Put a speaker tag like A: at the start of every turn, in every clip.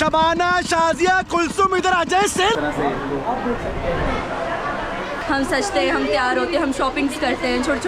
A: शबाना, शाजिया, कुलसुम इधर आ जाए से।
B: हम सजते हैं, हम तैयार होते हैं, हम शॉपिंग्स करते हैं छोटे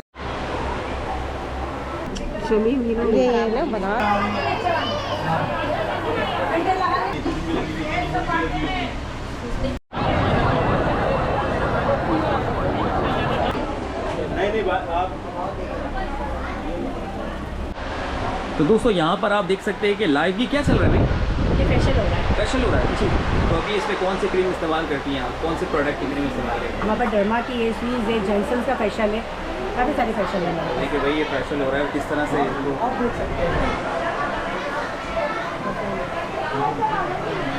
C: तो दोस्तों यहाँ पर आप देख सकते हैं कि लाइव भी क्या चल रहा है भाई?
B: ये फेशियल हो रहा है।
C: फेशियल हो रहा है जी। तो अभी इसमें कौन सी क्रीम इस्तेमाल करती हैं आप? कौन से प्रोडक्ट की क्रीम इस्तेमाल करती हैं?
B: हमारे पास डर्मा की ये चीज़ है, जॉनसन्स का फेशियल है, काफ़ी सारे फेशियल है।
C: देखिए भाई ये फेशियल हो रहा है, किस तरह से
B: आप देख सकते हैं।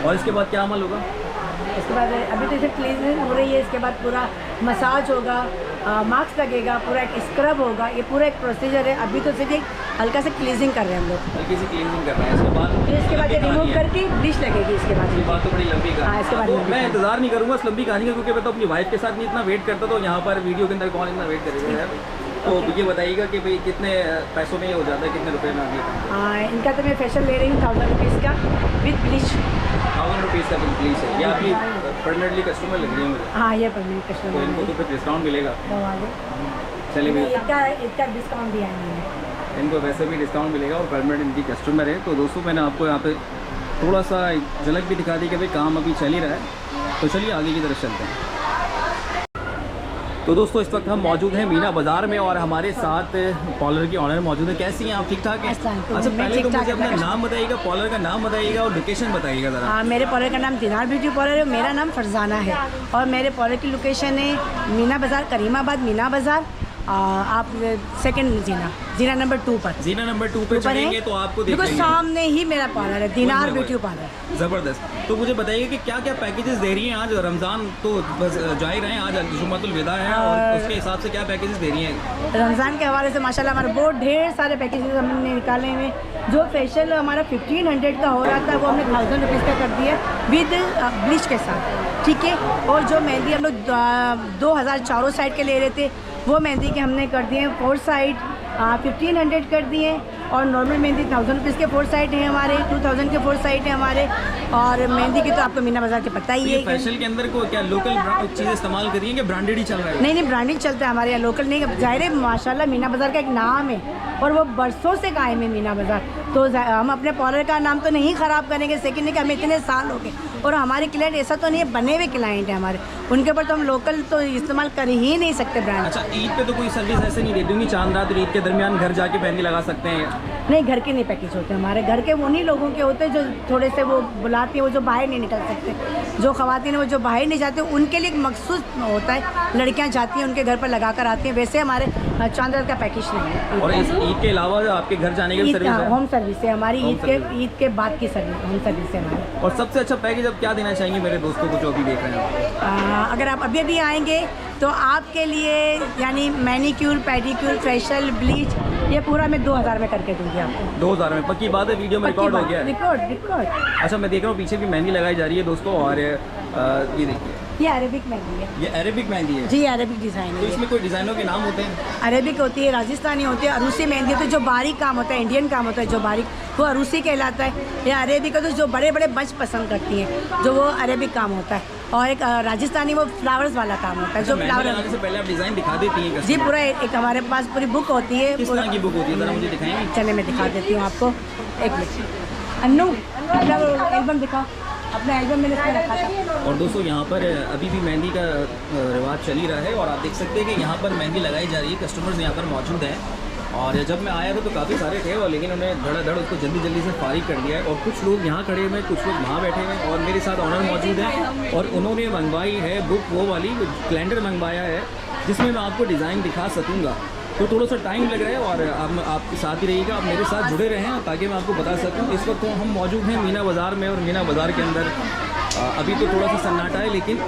C: और इसके बाद क्या अमल होगा?
B: इसके बाद अभी तो इसे क्लीनिंग हो रही है, इसके बाद पूरा मसाज होगा, मास्क लगेगा, पूरा एक स्क्रब होगा, ये पूरा एक प्रोसीजर है। अभी तो सिर्फ एक हल्का से क्लीजिंग कर रहे हैं हम लोग,
C: हल्की सी क्लीनिंग कर रहे हैं। इसके बाद
B: फिर इसके बाद ये रिमूव करके ब्लीच लगेगी। इसके बाद
C: ये बात तो बड़ी लंबी
B: हाँ,
C: कहानी
B: इसके
C: है।
B: बाद
C: तो
B: लंबी
C: मैं
B: कहानी।
C: इंतजार नहीं करूँगा इस लंबी कहानी का, क्योंकि मैं तो अपनी वाइफ के साथ नहीं इतना वेट करता, तो यहाँ पर वीडियो के अंदर कौन इतना वेट करेगा यार। तो ये बताइएगा कि भाई कितने पैसों में ये हो जाता है, कितने रुपए में आगे?
B: इनका तो मैं फेशियल ले रही हूँ 1000 रुपीज़ का विद ब्लीच।
C: 1000 रुपीज़ का ब्लीच है। ये आपकी परमानेंटली कस्टमर लग रही है मुझे,
B: हाँ, ये परमानेंट
C: तो
B: कस्टमर
C: इनको तो फिर डिस्काउंट मिलेगा।
B: है।
C: चलिए भाई
B: इसका डिस्काउंट दिया है मैंने।
C: इनको वैसे भी डिस्काउंट मिलेगा और परमानेंट इनकी कस्टमर है। तो दोस्तों मैंने आपको यहाँ पे थोड़ा सा झलक भी दिखा दी कि भाई काम अभी चल ही रहा है। तो चलिए आगे की तरफ चलते हैं। तो दोस्तों इस वक्त हम मौजूद हैं मीना बाज़ार में और हमारे साथ पार्लर की ऑनर मौजूद है। कैसी हैं आप? ठीक ठाक हैं? अच्छा पहले तो मुझे अपना नाम बताइएगा, पार्लर का नाम बताइएगा और लोकेशन बताइएगा ज़रा।
B: हाँ, मेरे पार्लर का नाम दिनार ब्यूटी पार्लर है, मेरा नाम फरजाना है और मेरे पार्लर की लोकेशन है मीना बाज़ार, करीमाबाद मीना बाज़ार। आप सेकंड जीना नंबर 2 पर।
C: जीना नंबर 2 पे चलेंगे तो आपको
B: बिल्कुल सामने ही मेरा पार्लर है, दिनार ब्यूटी पार्लर।
C: ज़बरदस्त। तो मुझे बताइए कि क्या क्या पैकेजेस दे रही हैं आज? रमज़ान तो बस जा ही रहे हैं, आज जुम्मतुल विदा है और उसके हिसाब से क्या पैकेजेस दे रही हैं?
B: रमज़ान के हवाले से माशाल्लाह हमारे बहुत ढेर सारे पैकेजेस हमने निकाले हुए। जो फेशियल हमारा 1500 का हो रहा था वो हमने 1000 रुपीज़ का कर दिया विद ब्लीच के साथ, ठीक है। और जो मेहंदी हम लोग 2000 चारों साइड के ले रहे थे, वो मेहंदी के हमने कर दिए 4 साइड 1500 कर दिए। और नॉर्मल मेहंदी 1000 रुपीज़ के 4 साइड हैं हमारे, 2000 के 4 साइड हैं हमारे। और मेहंदी की तो आपको मीना बाज़ार के पता ही है।
C: फेशियल के अंदर को क्या लोकल चीज़ें इस्तेमाल करिए कि ब्रांडेड ही चल रहा है?
B: नहीं, ब्रांडेड चलता है हमारे यहाँ, लोकल नहीं। ज़ाहिर है माशाल्लाह मीना बाज़ार का एक नाम है और वो बरसों से कायम है मीना बाज़ार। तो हम अपने पार्लर का नाम तो नहीं ख़राब करेंगे, सेकंड है कि हमें इतने साल हो गए और हमारे क्लाइंट ऐसा तो नहीं है, बने हुए क्लाइंट है हमारे, उनके ऊपर तो हम लोकल तो इस्तेमाल कर ही नहीं सकते ब्रांड।
C: अच्छा, ईद पे तो कोई सर्विस ऐसे नहीं दे दूँगी? चांद रात और ईद के दरमियान घर जाके मेहंदी लगा सकते हैं?
B: नहीं, घर के नहीं पैकेज होते हमारे, घर के उन्हीं लोगों के होते हैं जो थोड़े से वो बुलाती हैं, वो जो बाहर नहीं निकल सकते, जो ख़वातीन हैं वो जो बाहर नहीं जाते, उनके लिए एक मखसूस होता है, लड़कियां जाती हैं उनके घर पर लगा कर आती हैं। वैसे हमारे चांद रात का पैकेज नहीं है।
C: और इस ईद के अलावा आपके घर जाने की सर्विस है?
B: होम सर्विस है हमारी, ईद के बाद की सर्विस, होम सर्विस है हमारी।
C: और सबसे अच्छा पैकेज अब क्या देना चाहेंगे मेरे दोस्तों को जो अभी देख रहे हैं?
B: अगर आप अभी आएंगे तो आपके लिए यानी मैनीक्यूर, पेडिक्यूर, फेशियल, ब्लीच, ये पूरा मैं 2000 में करके दूंगी आपको।
C: 2000 में? पक्की बात है, वीडियो में रिकॉर्ड हो गया है?
B: रिकॉर्ड।
C: अच्छा, मैं देख रहा हूँ पीछे भी मेहंदी लगाई जा रही है दोस्तों। और ये देखिए,
B: ये अरेबिक मेहंदी है।
C: ये अरेबिक मेहंदी है
B: जी, अरेबिक डिज़ाइन
C: तो
B: है।
C: इसमें कोई डिज़ाइनों के नाम होते हैं?
B: अरेबिक होती है, राजस्थानी होती है, अरूसी मेहंदी होती है, जो बारीक काम होता है, इंडियन काम होता है जो बारीक, वो अरूसी कहलाता है। या अरेबिक तो जो बड़े बड़े बंच पसंद करती हैं, जो वो अरेबिक काम होता है। और एक राजस्थानी वो फ्लावर्स वाला काम होता है, जो फ्लावर
C: लगाने से पहले आप डिज़ाइन दिखा देती हैं?
B: जी, पूरा एक हमारे पास पूरी बुक होती है।
C: किस तरह की बुक होती है, ज़रा मुझे दिखाएंगे?
B: चले मैं दिखा देती हूँ आपको, एक मिनट। अन्नू अपना एल्बम दिखाओ, अपना एल्बम मैंने इसमें रखा था।
C: और दोस्तों यहाँ पर अभी भी मेहंदी का रिवाज चल ही रहा है और आप देख सकते हैं कि यहाँ पर मेहंदी लगाई जा रही है। कस्टमर्स यहाँ पर मौजूद हैं और जब मैं आया था तो काफ़ी सारे थे और लेकिन उन्हें धड़ाधड़ उसको जल्दी से फारिग कर दिया है। और कुछ लोग यहाँ खड़े हुए हैं, कुछ लोग वहाँ बैठे हुए हैं और मेरे साथ ऑनर मौजूद हैं और उन्होंने मंगवाई है बुक, वो वाली कैलेंडर मंगवाया है जिसमें मैं आपको डिज़ाइन दिखा सकूँगा। तो थोड़ा सा टाइम लग रहा है और आप आपके साथ ही रहिएगा, आप मेरे साथ जुड़े रहें ताकि मैं आपको बता सकूँ। इस वक्त तो हम मौजूद हैं मीना बाज़ार में और मीना बाज़ार के अंदर अभी तो थोड़ा सा सन्नाटा है लेकिन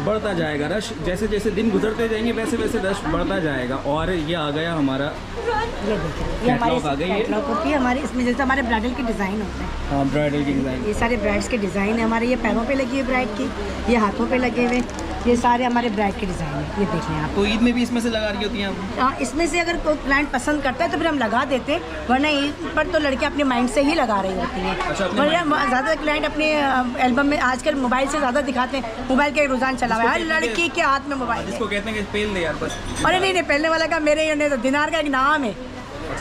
C: बढ़ता जाएगा रश। जैसे जैसे दिन गुजरते जाएंगे वैसे वैसे रश बढ़ता जाएगा। और ये आ गया हमारा,
B: ये कैटलॉग आ गई है हमारी, इसमें जैसे हमारे ब्राइडल के डिज़ाइन होते हैं।
C: हाँ, ब्राइडल के डिज़ाइन,
B: ये सारे ब्राइड्स के डिज़ाइन है हमारे। ये पैरों पे लगी है ब्राइड की, ये हाथों पे लगे हुए, ये सारे हमारे ब्राइड के डिज़ाइन है, ये देखें आप।
C: तो ईद में भी इसमें से लगा रही होती हैं आप?
B: हाँ, इसमें से अगर कोई क्लाइंट पसंद करता है तो फिर हम लगा देते हैं, वरना ईद पर तो लड़कियाँ अपने माइंड से ही लगा रही होती हैं।
C: अच्छा, अपने
B: वरना ज़्यादा क्लाइंट अपने एल्बम में आजकल मोबाइल से ज़्यादा दिखाते हैं, मोबाइल का एक रुझान चला हुआ है, हर लड़की के हाथ में मोबाइल है।
C: इसको कहते हैं कि पेल दे यार बस।
B: अरे नहीं, पहले वाला का मेरे ये तो दिनार का एक नाम है,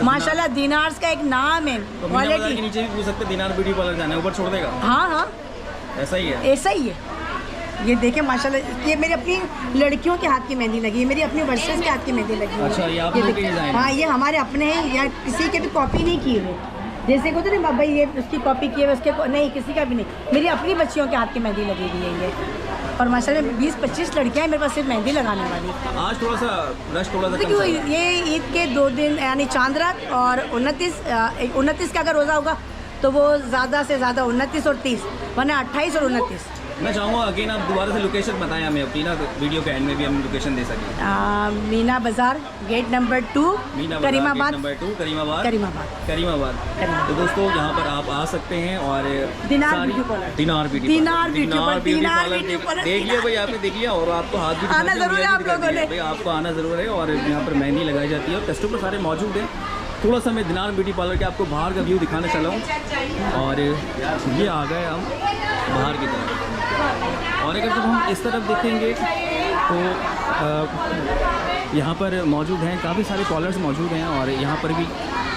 B: माशाल्लाह दिनार्स का एक नाम है,
C: तो मीना बाजार के नीचे भी पूछ सकते दिनार ब्यूटी पार्लर जाना है, ऊपर छोड़ देगा?
B: हाँ हाँ,
C: ऐसा ही है,
B: ऐसा ही है। ये देखें माशाल्लाह, ये मेरी अपनी लड़कियों के हाथ की मेहंदी लगी है, मेरी अपनी वर्सेस के हाथ की मेहंदी लगी है।
C: अच्छा, ये आप लोगों के डिजाइन?
B: हाँ, ये हमारे अपने हैं, या किसी के भी कॉपी नहीं किए हुए। जैसे को तो नहीं भाई ये उसकी कॉपी किए हुए, उसके नहीं, किसी का भी नहीं, मेरी अपनी बच्चियों के हाथ की मेहंदी लगी हुई है ये। और माशाल्लाह 20-25 लड़कियाँ हैं मेरे पास सिर्फ मेहंदी लगाने वाली।
C: आज थोड़ा सा रश थोड़ा सा
B: देखिए ये ईद के 2 दिन यानी चांद रात और 29 का अगर रोज़ा होगा तो वो ज़्यादा से ज़्यादा 29 और 30, वरना 28 और 29।
C: मैं चाहूँगा अगेन आप दोबारा से लोकेशन बताएं हमें अपनी ना, वीडियो के एंड में भी हम लोकेशन दे सकें।
B: Meena Bazaar gate number 2 Karimabad,
C: number 2 Karimabad.
B: Karimabad.
C: तो दोस्तों यहाँ पर आप आ सकते हैं और
B: दिनार ब्यूटी पार्लर,
C: दिनार ब्यूटी पार्लर देख लिया भाई आपने, देख लिया। और आपको हाथ भी
B: आना ज़रूर है आप लोगों ने,
C: भाई आपको आना ज़रूर है। और यहाँ पर मेहंदी लगाई जाती है और कस्टमर सारे मौजूद हैं। थोड़ा सा मैं दिनार ब्यूटी पार्लर के आपको बाहर का व्यू दिखाना चला हूँ और ये आ गए हम बाहर की तरफ। और अगर जब हम इस तरफ देखेंगे तो यहाँ पर मौजूद हैं काफ़ी सारे कॉलर्स मौजूद हैं। और यहाँ पर भी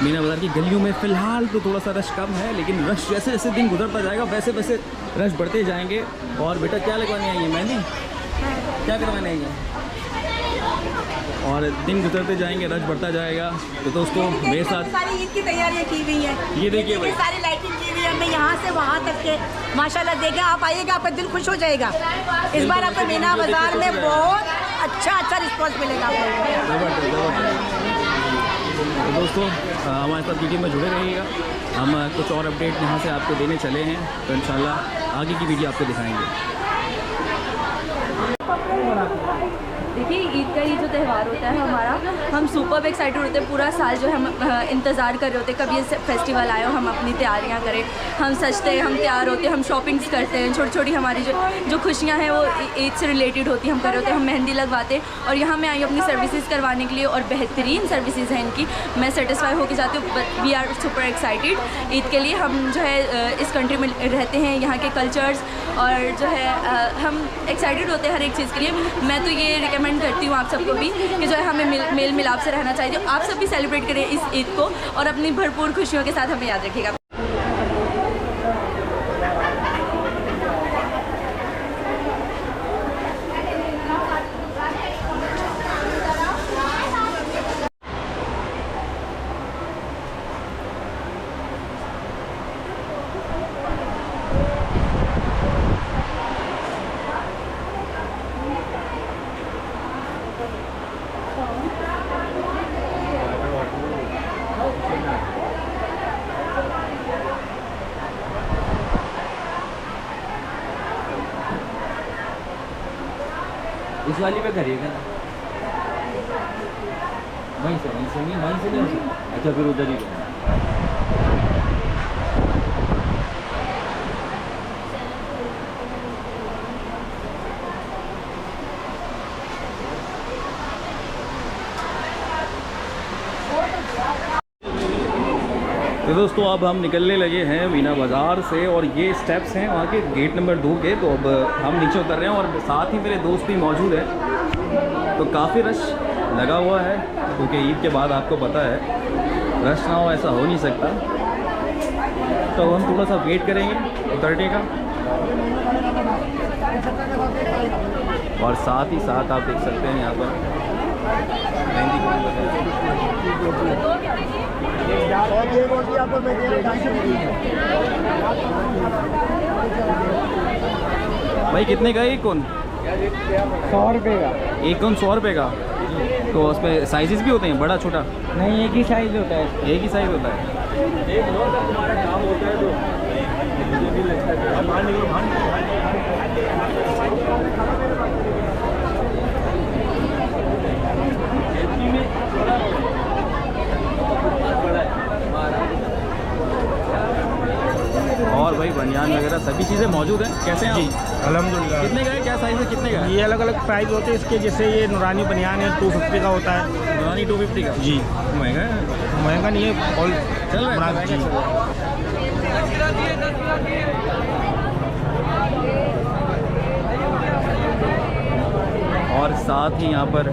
C: मीना बाज़ार की गलियों में फ़िलहाल तो थोड़ा सा रश कम है, लेकिन रश जैसे जैसे दिन गुजरता जाएगा वैसे वैसे रश बढ़ते जाएंगे। और बेटा क्या लगवाने आई है? मेहंदी क्या करवाने आई है? और दिन गुजरते जाएंगे, रश बढ़ता जाएगा। तो दोस्तों मेरे साथ
B: सारी ईद की तैयारियां की हुई हैं।
C: ये देखिए भाई,
B: सारी लाइटिंग की हुई है, मैं यहाँ से वहाँ तक के माशाल्लाह देखें, आप आइएगा आपका दिल खुश हो जाएगा। इस बार आपको मीना बाज़ार में बहुत अच्छा रिस्पॉन्स मिलेगा आपको।
C: तो दोस्तों हमारे साथ वीडियो में जुड़े रहिएगा, हम कुछ और अपडेट यहाँ से आपको देने चले हैं। तो इंशाल्लाह आगे की वीडियो आपको दिखाएंगे।
D: देखिए ईद का ये जो त्यौहार होता है हमारा, हम सुपर एक्साइटेड होते हैं। पूरा साल जो है हम इंतज़ार कर रहे होते हैं कब ये फेस्टिवल आए और हम अपनी तैयारियां करें। हम सजते हैं, हम तैयार होते हैं, हम शॉपिंग्स करते हैं, छोटी छोटी हमारी जो खुशियां हैं वो ईद से रिलेटेड होती हैं, हम कर रहे होते हैं। हम मेहंदी लगवाते हैं और यहाँ मैं आई अपनी सर्विसेज करवाने के लिए और बेहतरीन सर्विसेज हैं इनकी। मैं सेटिस्फाई होकर जाती हूँ। We are super excited Eid के लिए। हम जो है इस कंट्री में रहते हैं, यहाँ के कल्चर्स और जो है हम एक्साइटेड होते हैं हर एक चीज़ के लिए। मैं तो ये रिकमेंड करती हूँ आप सबको भी कि जो है हमें मेल मिलाप से रहना चाहिए। आप सब भी सेलिब्रेट करें इस ईद को और अपनी भरपूर खुशियों के साथ हमें याद रखिएगा।
C: इस वाली पे करिएगा ना, वहीं से नहीं हो सकता। अच्छा फिर उधर ही तो दोस्तों अब हम निकलने लगे हैं मीना बाज़ार से और ये स्टेप्स हैं वहाँ के गेट नंबर 2 के। तो अब हम नीचे उतर रहे हैं और साथ ही मेरे दोस्त भी मौजूद हैं। तो काफ़ी रश लगा हुआ है क्योंकि ईद के बाद आपको पता है रश ना हो ऐसा हो नहीं सकता। तो हम थोड़ा सा वेट करेंगे उतरने का। और साथ ही साथ आप देख सकते हैं यहाँ पर भाई कितने का एक कौन?
A: 100 रुपये का
C: एक कौन 100 रुपये का? तो उसमें साइजेस भी होते हैं, बड़ा छोटा?
A: नहीं, एक ही साइज होता है।
C: एक ही साइज होता है। और भाई बनियान वगैरह सभी चीज़ें मौजूद हैं। कैसे हैं
E: जी
C: आप?
E: अल्हम्दुलिल्लाह।
C: कितने का है, क्या साइज़ है, कितने का है?
E: ये अलग अलग प्राइस होते हैं इसके, जैसे ये नूरानी बनियान है 250 का होता है।
C: नूरानी 250 का?
E: जी
C: महंगा है।
E: महंगा नहीं है, ऑल
C: चल रहा है,
E: जी।
C: महंगा चल रहा है। और साथ ही यहाँ पर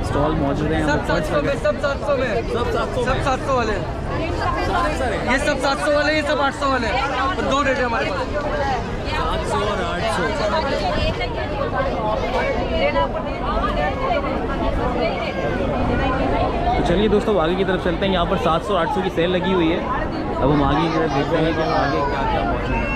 C: स्टॉल मौजूद हैं।
A: सब 700 में, सब 700 में,
C: सब 700
A: सब 700 वाले,
C: सारे
A: ये सब 700 वाले, ये सब 800 वाले, और 2 रेट है हमारे पास।
C: 700 और 800। तो चलिए दोस्तों आगे की तरफ चलते हैं। यहाँ पर 700 800 की सेल लगी हुई है। अब हम आगे की तरफ देखते हैं कि आगे क्या क्या मौजूद है।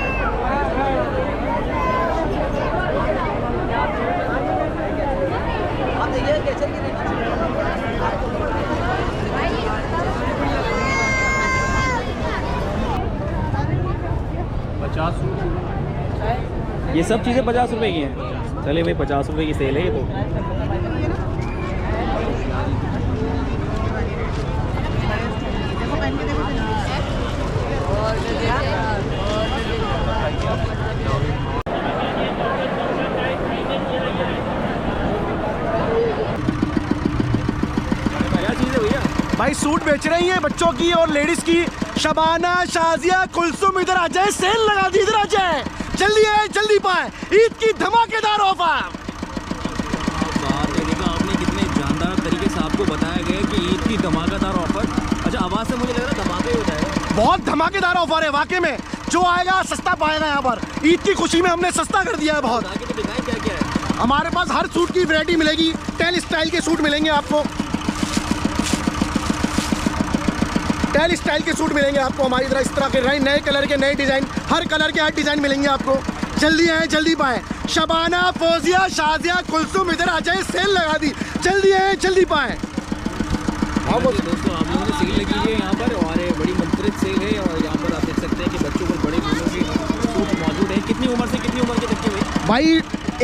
C: ये सब चीज़ें 50 रुपए की हैं। चलिए भाई 50 रुपए की सेल है ये तो। क्या चीज़ है भैया?
F: भाई सूट बेच रही हैं बच्चों की और लेडीज की। शबाना, शाजिया, कुलसुम इधर आ जाए, सेल लगा दी, इधर आ जाए, जल्दी आए जल्दी पाए, ईद की धमाकेदार ऑफर।
C: देखा आपने कितने जानदार तरीके से आपको बताया गया कि ईद की धमाकेदार ऑफर। अच्छा आवाज़ से मुझे लग रहा है धमाका ही हो जाएगा।
F: बहुत धमाकेदार ऑफर है वाकई में, जो आएगा सस्ता पाएगा। यहाँ पर ईद की खुशी में हमने सस्ता कर दिया है बहुत।
C: आगे तो दिखाएं क्या क्या है।
F: हमारे पास हर सूट की वैरायटी मिलेगी। 10 स्टाइल के सूट मिलेंगे आपको, 10 स्टाइल के सूट मिलेंगे आपको हमारी तरह। इस तरह के नए कलर के नए डिज़ाइन, हर कलर के हर डिज़ाइन मिलेंगे आपको। जल्दी आए जल्दी पाए। शबाना, फौजिया, शाजिया, कुलसुम इधर आ जाए, सेल लगा दी, जल्दी आए जल्दी पाए।
C: दोस्तों आप लोगों ने सेल लगी है यहाँ पर और ये बड़ी मंत्रित सेल है। और यहाँ पर आप देख सकते हैं कि बच्चों को बड़े बूढ़ों के सूट मौजूद है। कितनी उम्र से कितनी उम्र के तक के
F: भाई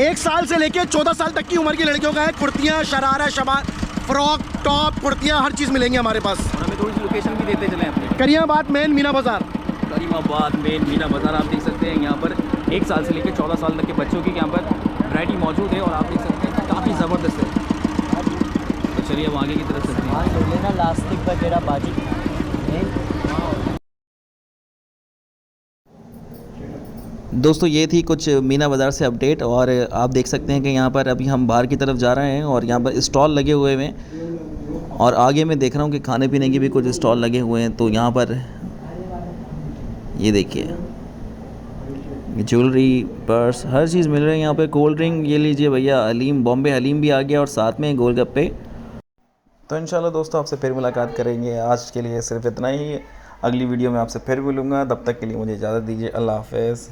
F: 1 साल से लेके 14 साल तक की उम्र की लड़कियों का है। कुर्तियाँ, शरारा, फ्रॉक, टॉप, कुर्तियाँ, हर चीज़ मिलेंगी हमारे पास।
C: और हमें थोड़ी सी लोकेशन भी देते चले अपनी।
F: करियाबाद मेन मीना बाजार।
C: करीमाबाद मेन मीना बाज़ार आप देख सकते हैं। यहाँ पर 1 साल से लेकर 14 साल तक के बच्चों की यहाँ पर वैरायटी मौजूद है। और आप देख सकते हैं कि काफ़ी ज़बरदस्त है। तो चलिए अब आगे की तरफ चलते हैं।
A: लेना लास्टिक का जेड़ा बाजी।
G: दोस्तों ये थी कुछ मीना बाज़ार से अपडेट। और आप देख सकते हैं कि यहाँ पर अभी हम बाहर की तरफ जा रहे हैं और यहाँ पर स्टॉल लगे हुए हैं। और आगे मैं देख रहा हूँ कि खाने पीने के भी कुछ स्टॉल लगे हुए हैं। तो यहाँ पर ये देखिए ज्वेलरी, पर्स, हर चीज़ मिल रही है यहाँ पे। कोल्ड ड्रिंक ये लीजिए भैया, हलीम, बॉम्बे हलीम भी आ गया और साथ में गोलगप्पे। तो इंशाल्लाह दोस्तों आपसे फिर मुलाकात करेंगे। आज के लिए सिर्फ इतना ही। अगली वीडियो में आपसे फिर मिलूँगा। तब तक के लिए मुझे इजाज़त दीजिए। अल्लाह हाफ़िज़।